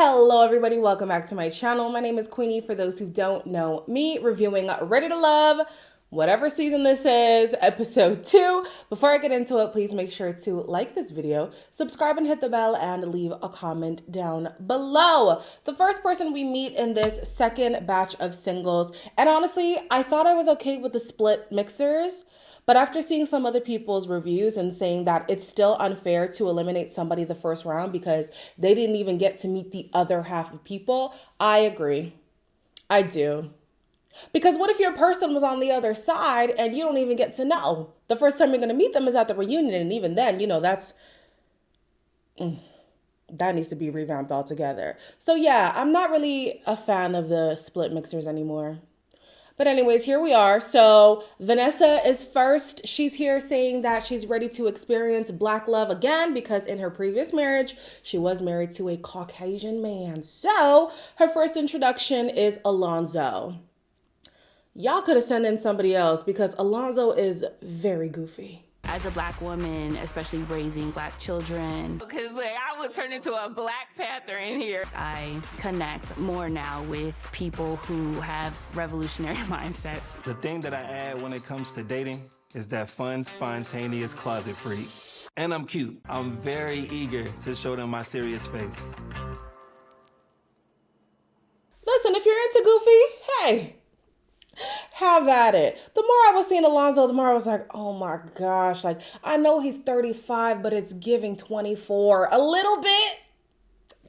Hello everybody, welcome back to my channel. My name is Queenie. For those who don't know me, reviewing Ready to Love, whatever season this is, episode 2. Before I get into it, please make sure to like this video, subscribe and hit the bell, and leave a comment down below. The first person we meet in this second batch of singles, and honestly, I thought I was okay with the split mixers. But after seeing some other people's reviews and saying that it's still unfair to eliminate somebody the first round because they didn't even get to meet the other half of people, I agree. I do. Because what if your person was on the other side and you don't even get to know? The first time you're going to meet them is at the reunion, and even then, that needs to be revamped altogether. So yeah, I'm not really a fan of the split mixers anymore. But anyways, here we are. So Vanessa is first. She's here saying that she's ready to experience black love again because in her previous marriage, she was married to a Caucasian man. So her first introduction is Alonzo. Y'all could have sent in somebody else because Alonzo is very goofy. As a black woman, especially raising black children, because I would turn into a Black Panther in here. I connect more now with people who have revolutionary mindsets. The thing that I add when it comes to dating is that fun, spontaneous closet freak. And I'm cute. I'm very eager to show them my serious face. Listen, if you're into goofy, hey, have at it. The more I was seeing Alonzo, the more I was like, oh my gosh, I know he's 35, but it's giving 24. A little bit,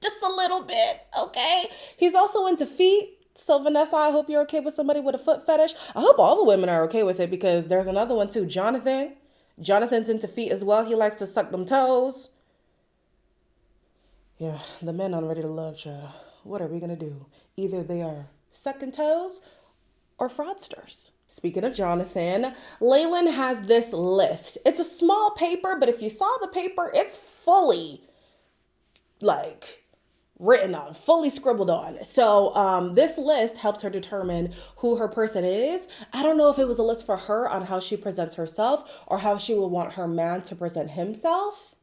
just a little bit, okay? He's also into feet. So Vanessa, I hope you're okay with somebody with a foot fetish. I hope all the women are okay with it because there's another one too, Jonathan. Jonathan's into feet as well. He likes to suck them toes. Yeah, the men on Ready to Love, child. What are we gonna do? Either they are sucking toes or fraudsters. Speaking of Jonathan, Laylan has this list. It's a small paper, but if you saw the paper, it's fully written on, fully scribbled on. So this list helps her determine who her person is. I don't know if it was a list for her on how she presents herself or how she would want her man to present himself.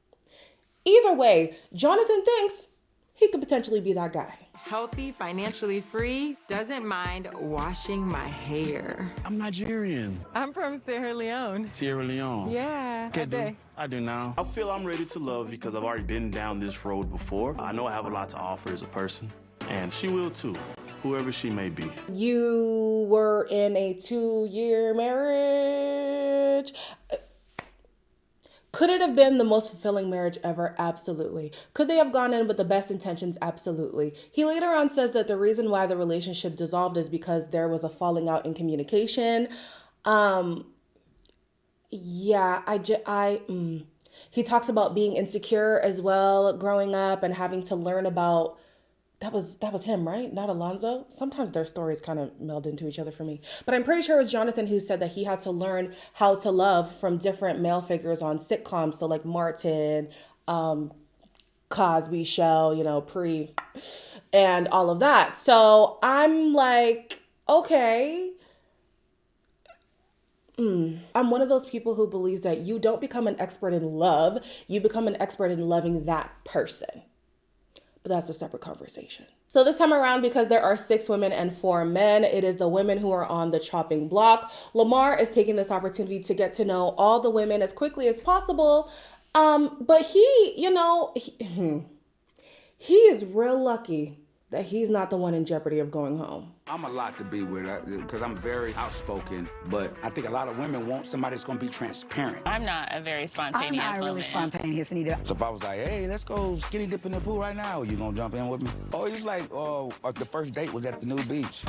Either way, Jonathan thinks he could potentially be that guy. Healthy, financially free, doesn't mind washing my hair. I'm Nigerian. I'm from Sierra Leone. Sierra Leone. Yeah, I do now. I feel I'm ready to love because I've already been down this road before. I know I have a lot to offer as a person, and she will too, whoever she may be. You were in a 2-year marriage. Could it have been the most fulfilling marriage ever? Absolutely. Could they have gone in with the best intentions? Absolutely. He later on says that the reason why the relationship dissolved is because there was a falling out in communication. He talks about being insecure as well, growing up and having to learn about. That was him, right? Not Alonzo. Sometimes their stories kind of meld into each other for me. But I'm pretty sure it was Jonathan who said that he had to learn how to love from different male figures on sitcoms. So like Martin, Cosby Show, Pre, and all of that. So I'm like, okay. I'm one of those people who believes that you don't become an expert in love. You become an expert in loving that person. But that's a separate conversation. So this time around, because there are 6 women and 4 men, it is the women who are on the chopping block. Lamar is taking this opportunity to get to know all the women as quickly as possible. But he is real lucky that he's not the one in jeopardy of going home. I'm a lot to be with because I'm very outspoken, but I think a lot of women want somebody that's going to be transparent. I'm not a very spontaneous I'm not really woman. spontaneous neither. So if I was like, hey, let's go skinny dip in the pool right now, you going to jump in with me? Or he was like, the first date was at the new beach.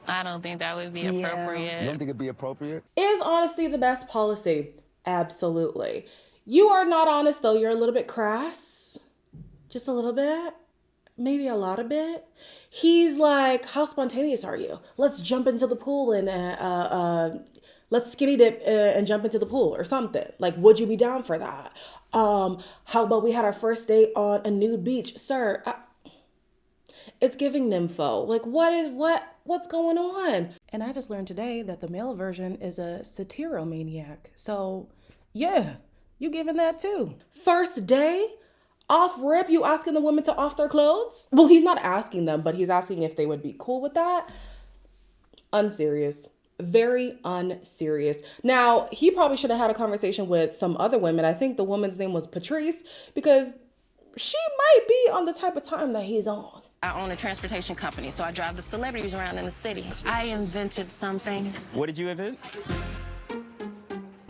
I don't think that would be appropriate. You don't think it'd be appropriate? Is honesty the best policy? Absolutely. You are not honest though. You're a little bit crass. Just a little bit. Maybe a lot of bit. He's like, how spontaneous are you? Let's jump into the pool and let's skinny dip and jump into the pool or something. Like, would you be down for that? How about we had our first date on a nude beach? Sir, it's giving nympho. Like, what's going on? And I just learned today that the male version is a satyromaniac. So yeah, you giving that too. First day? Off rip, you asking the women to off their clothes? Well, he's not asking them, but he's asking if they would be cool with that. Unserious. Very unserious. Now, he probably should have had a conversation with some other women. I think the woman's name was Patrice, because she might be on the type of time that he's on. I own a transportation company, so I drive the celebrities around in the city. I invented something. What did you invent?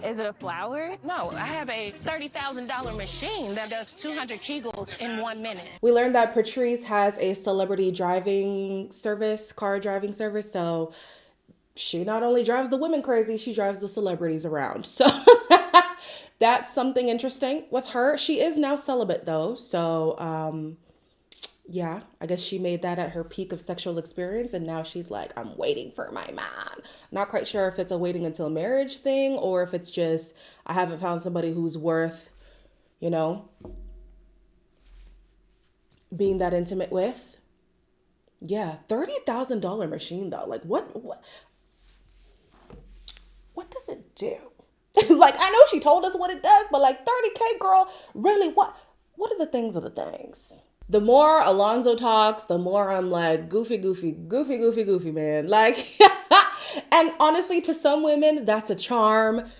Is it a flower? No, I have a $30,000 machine that does 200 Kegels in 1 minute. We learned that Patrice has a celebrity driving service, car driving service. So she not only drives the women crazy, she drives the celebrities around. So that's something interesting with her. She is now celibate though. So yeah, I guess she made that at her peak of sexual experience, and now she's like, I'm waiting for my man. Not quite sure if it's a waiting until marriage thing or if it's just, I haven't found somebody who's worth, you know, being that intimate with. Yeah, $30,000 machine though. Like what does it do? Like, I know she told us what it does, but like 30K, girl, really, what are the things of the things? The more Alonzo talks, the more I'm like, goofy, man. Like, and honestly, to some women, that's a charm.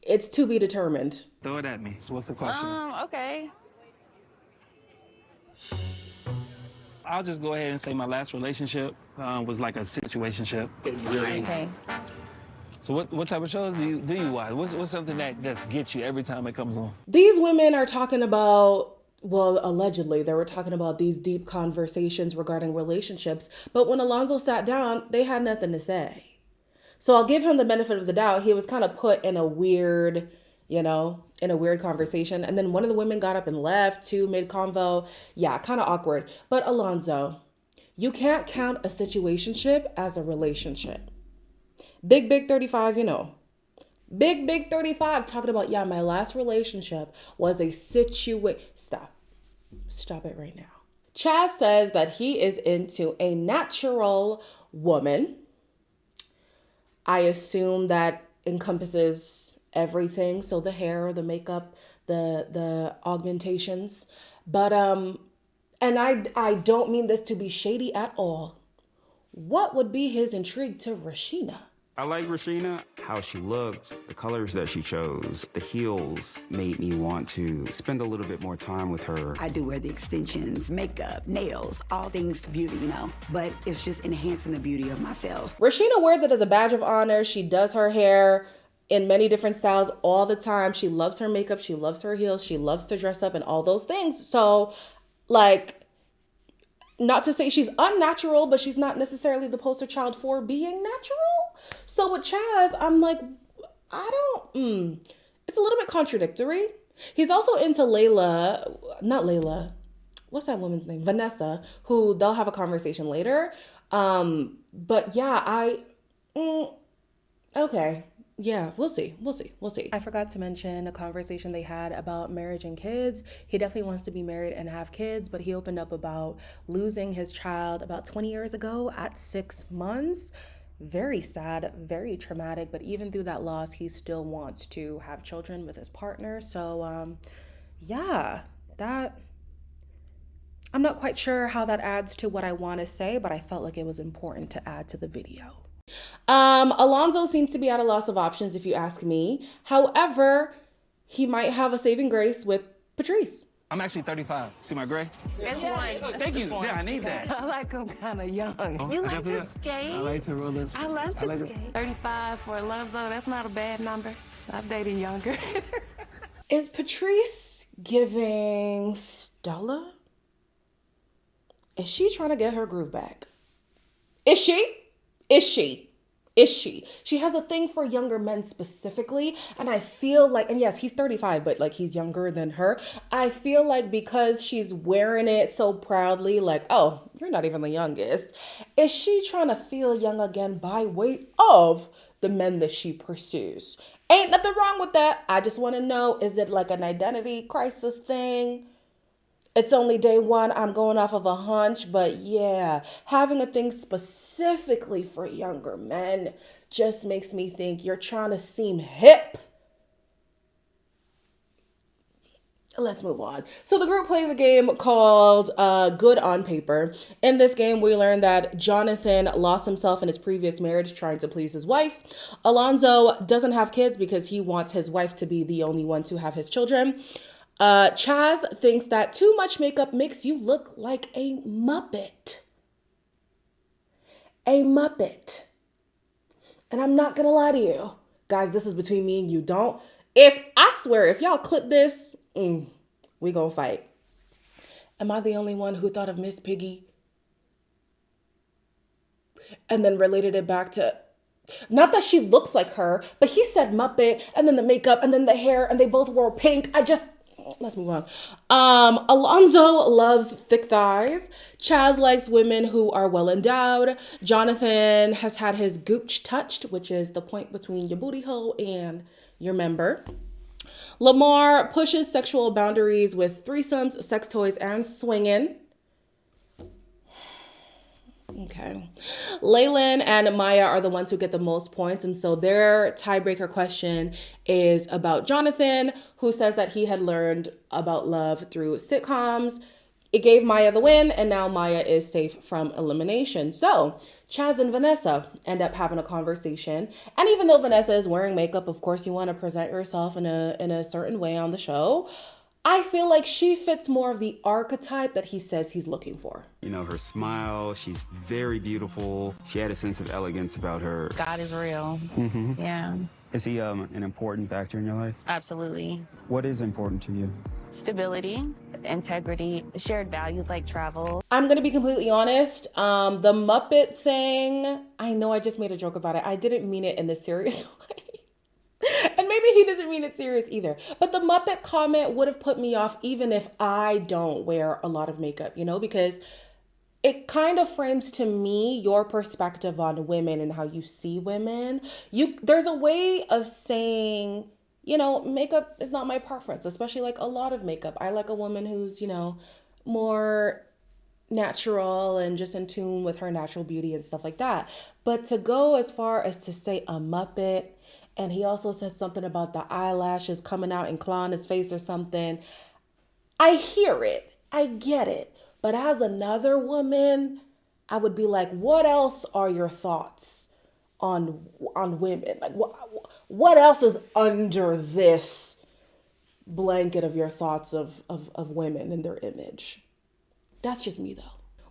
It's to be determined. Throw it at me. So what's the question? Okay. I'll just go ahead and say my last relationship was like a situationship. Okay. So what type of shows do you watch? What's something that gets you every time it comes on? These women are talking about, well, allegedly, they were talking about these deep conversations regarding relationships. But when Alonzo sat down, they had nothing to say. So I'll give him the benefit of the doubt. He was kind of put in a weird, in a weird conversation. And then one of the women got up and left too, mid-convo. Yeah, kind of awkward. But Alonzo, you can't count a situationship as a relationship. Big 35, Big 35 talking about, yeah, my last relationship was a Stop it right now. Chaz says that he is into a natural woman. I assume that encompasses everything. So the hair, the makeup, the augmentations. But, and I don't mean this to be shady at all. What would be his intrigue to Rashina? I like Rashina, how she looked, the colors that she chose, the heels made me want to spend a little bit more time with her. I do wear the extensions, makeup, nails, all things beauty, but it's just enhancing the beauty of myself. Rashina wears it as a badge of honor. She does her hair in many different styles all the time. She loves her makeup. She loves her heels. She loves to dress up and all those things. So, like, not to say she's unnatural, but she's not necessarily the poster child for being natural. So with Chaz, I'm like, it's a little bit contradictory. He's also into what's that woman's name? Vanessa, who they'll have a conversation later. But yeah, okay. Yeah, we'll see. I forgot to mention a conversation they had about marriage and kids. He definitely wants to be married and have kids, but he opened up about losing his child about 20 years ago at 6 months. Very sad, very traumatic, but even through that loss, he still wants to have children with his partner. So, yeah, that, I'm not quite sure how that adds to what I want to say, but I felt like it was important to add to the video. Alonzo seems to be at a loss of options, if you ask me. However, he might have a saving grace with Patrice. I'm actually 35. See my gray? It's one. Thank you. Yeah, I need that. I like them kind of young. Oh, You like to skate? I like to roll this. I love to skate. 35 for Alonzo, that's not a bad number. I've dated younger. Is Patrice giving Stella? Is she trying to get her groove back? Is she? She has a thing for younger men specifically. And I feel like, and yes, he's 35, but like he's younger than her. I feel like because she's wearing it so proudly, like, oh, you're not even the youngest. Is she trying to feel young again by way of the men that she pursues? Ain't nothing wrong with that. I just want to know, is it like an identity crisis thing? It's only day one. I'm going off of a hunch, but yeah, having a thing specifically for younger men just makes me think you're trying to seem hip. let's move on. So the group plays a game called Good on Paper. In this game, we learn that Jonathan lost himself in his previous marriage trying to please his wife. Alonzo doesn't have kids because he wants his wife to be the only one to have his children. Chaz thinks that too much makeup makes you look like a Muppet. A Muppet. And I'm not gonna lie to you. Guys, this is between me and you. I swear, if y'all clip this, we gonna fight. Am I the only one who thought of Miss Piggy? And then related it back to, not that she looks like her, but he said Muppet, and then the makeup, and then the hair, and they both wore pink. Let's move on. Alonzo loves thick thighs. Chaz likes women who are well endowed. Jonathan has had his gooch touched, which is the point between your booty hole and your member. Lamar pushes sexual boundaries with threesomes, sex toys, and swinging. Okay. Laylan and Maya are the ones who get the most points. And so their tiebreaker question is about Jonathan, who says that he had learned about love through sitcoms. It gave Maya the win, and now Maya is safe from elimination. So Chaz and Vanessa end up having a conversation. And even though Vanessa is wearing makeup, of course, you want to present yourself in a certain way on the show. I feel like she fits more of the archetype that he says he's looking for. You know, her smile, she's very beautiful. She had a sense of elegance about her. God is real. Yeah, Is he an important factor in your life? absolutely. What is important to you? Stability, integrity, shared values like travel. I'm going to be completely honest. The Muppet thing, I know I just made a joke about it. I didn't mean it in a serious way. And maybe he doesn't mean it serious either. But the Muppet comment would have put me off even if I don't wear a lot of makeup, because it kind of frames to me your perspective on women and how you see women. There's a way of saying, makeup is not my preference, especially like a lot of makeup. I like a woman who's, more natural and just in tune with her natural beauty and stuff like that. But to go as far as to say a Muppet, and he also said something about the eyelashes coming out and clawing his face or something. I hear it. I get it. But as another woman, I would be like, what else are your thoughts on women? Like, what else is under this blanket of your thoughts of women and their image? That's just me, though.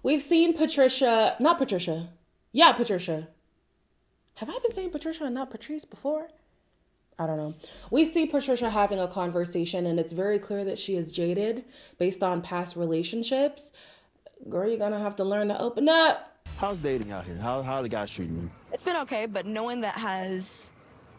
We've seen Patricia. Have I been saying Patricia and not Patrice before? I don't know. We see Patricia having a conversation, and it's very clear that she is jaded based on past relationships. Girl, you're gonna have to learn to open up. How's dating out here? How are the guys treating you? It's been okay, but no one that has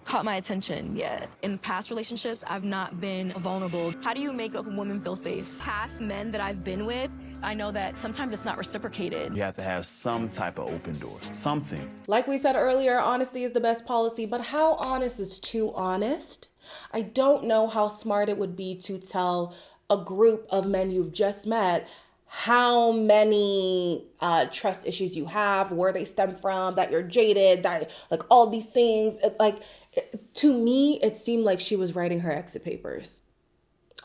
caught my attention yet. In past relationships, I've not been vulnerable. How do you make a woman feel safe? Past men that I've been with, I know that sometimes it's not reciprocated. You have to have some type of open doors, something. Like we said earlier, honesty is the best policy, but how honest is too honest? I don't know how smart it would be to tell a group of men you've just met how many trust issues you have, where they stem from, that you're jaded, that like all these things. To me, it seemed like she was writing her exit papers.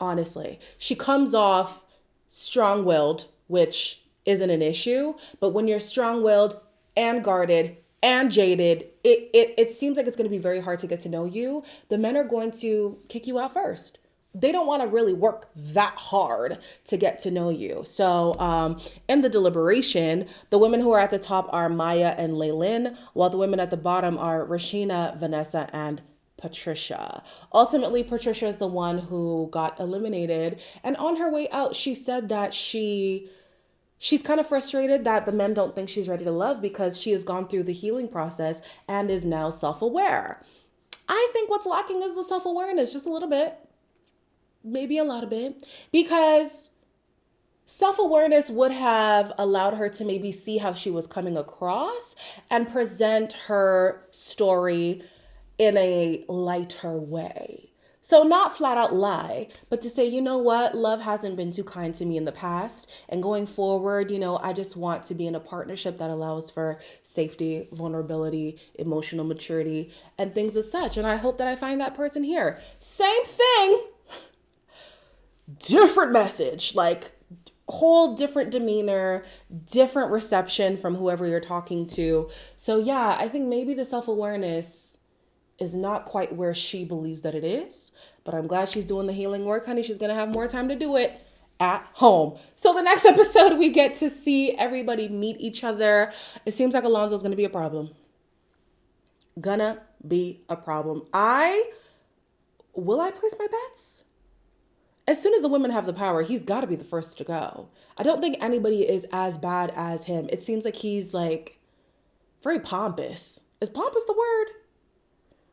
Honestly, she comes off strong-willed, which isn't an issue, but when you're strong-willed and guarded and jaded, it seems like it's going to be very hard to get to know you. The men are going to kick you out first. They don't want to really work that hard to get to know you. So in the deliberation, the women who are at the top are Maya and Laylan, while the women at the bottom are Rashina, Vanessa, and Patricia. Ultimately, Patricia is the one who got eliminated. And on her way out, she said that she's kind of frustrated that the men don't think she's ready to love because she has gone through the healing process and is now self-aware. I think what's lacking is the self-awareness, just a little bit. Maybe a lot of it, because self-awareness would have allowed her to maybe see how she was coming across and present her story in a lighter way. So not flat out lie, but to say, you know what, love hasn't been too kind to me in the past. And going forward, I just want to be in a partnership that allows for safety, vulnerability, emotional maturity, and things as such. And I hope that I find that person here. Same thing different message, like whole different demeanor, different reception from whoever you're talking to. So yeah, I think maybe the self-awareness is not quite where she believes that it is, but I'm glad she's doing the healing work, honey. She's going to have more time to do it at home. So the next episode, we get to see everybody meet each other. It seems like Alonzo's going to be a problem. Gonna be a problem. Will I place my bets? As soon as the women have the power, he's got to be the first to go. I don't think anybody is as bad as him. It seems like he's like very pompous. Is pompous the word?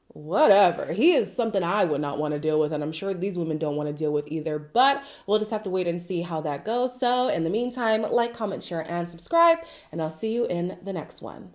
Whatever. He is something I would not want to deal with, and I'm sure these women don't want to deal with either, but we'll just have to wait and see how that goes. So in the meantime, like, comment, share, and subscribe, and I'll see you in the next one.